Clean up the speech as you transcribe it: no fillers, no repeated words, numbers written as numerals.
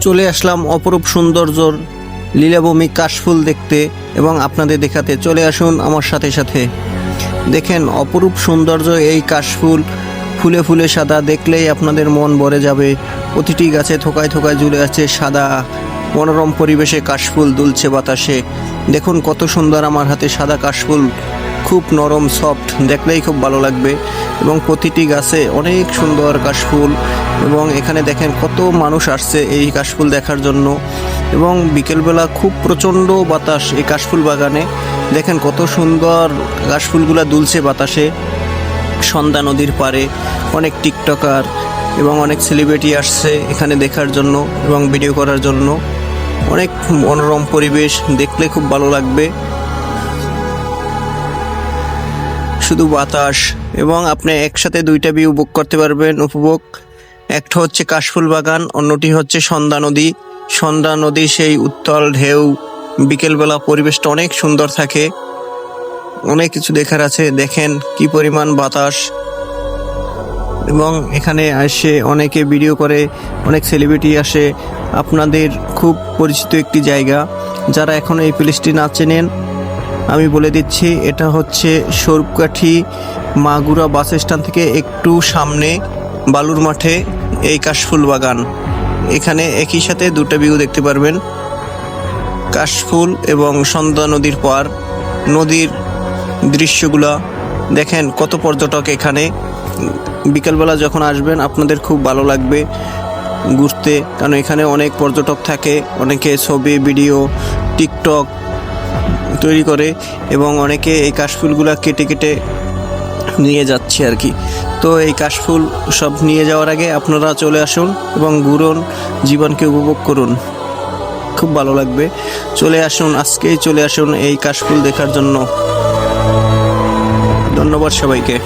চলে আসলাম অপরূপ সৌন্দর্যর লীলাভূমি কাশফুল দেখতে এবং আপনাদের দেখাতে। চলে আসুন আমার সাথে সাথে। দেখেন অপরূপ সৌন্দর্য এই কাশফুল, ফুলে ফুলে সাদা, দেখলেই আপনাদের মন ভরে যাবে। প্রতিটি গাছে থোকায় থোকায় ঝুলে আছে সাদা, মনোরম পরিবেশে কাশফুল দুলছে বাতাসে। দেখুন কত সুন্দর আমার হাতে সাদা কাশফুল, খুব নরম সফট, দেখলেই খুব ভালো লাগবে। এবং প্রতিটি গাছে অনেক সুন্দর কাশফুল, এবং এখানে দেখেন কত মানুষ আসছে এই কাশফুল দেখার জন্য। এবং বিকেলবেলা খুব প্রচণ্ড বাতাস এই কাশফুল বাগানে। দেখেন কত সুন্দর কাশফুলগুলা দুলছে বাতাসে। সন্ধ্যা নদীর পাড়ে অনেক টিকটকার এবং অনেক সেলিব্রিটি আসছে এখানে দেখার জন্য এবং ভিডিও করার জন্য। অনেক মনোরম পরিবেশ, দেখলে খুব ভালো লাগবে। শুধু বাতাস, এবং আপনি একসাথে দুইটা ভিউ বুক করতে পারবেন উপভোগ। একটা হচ্ছে কাশফুল বাগান, অন্যটি হচ্ছে সন্ধ্যা নদী। সন্ধ্যা নদী সেই উত্তাল ঢেউ, বিকেলবেলা পরিবেশটা অনেক সুন্দর থাকে। অনেক কিছু দেখার আছে। দেখেন কি পরিমাণ বাতাস, এবং এখানে এসে অনেকে ভিডিও করে, অনেক সেলিব্রিটি আসে। আপনাদের খুব পরিচিত একটি জায়গা। যারা এখনও এই প্লেসটি না চেনেন, আমি বলে দিচ্ছি, এটা হচ্ছে স্বরূপকাঠি মাগুরা বাস স্ট্যান্ড থেকে একটু সামনে বালুর মাঠে এই কাশফুল বাগান। এখানে একই সাথে দুটো ভিউ দেখতে পারবেন, কাশফুল এবং সন্ধ্যা নদীর পার, নদীর দৃশ্যগুলা দেখেন। কত পর্যটক এখানে। বিকালবেলা যখন আসবেন আপনাদের খুব ভালো লাগবে ঘুরতে, কারণ এখানে অনেক পর্যটক থাকে। অনেকে ছবি, ভিডিও, টিকটক তৈরি করে, এবং অনেকে এই কাশফুলগুলা কেটে কেটে নিয়ে যাচ্ছে আর কি। তো এই কাশফুল সব নিয়ে যাওয়ার আগে আপনারা চলে আসুন এবং ঘুরুন, জীবনকে উপভোগ করুন, খুব ভালো লাগবে। চলে আসুন, আজকেই চলে আসুন এই কাশফুল দেখার জন্য। ধন্যবাদ সবাইকে।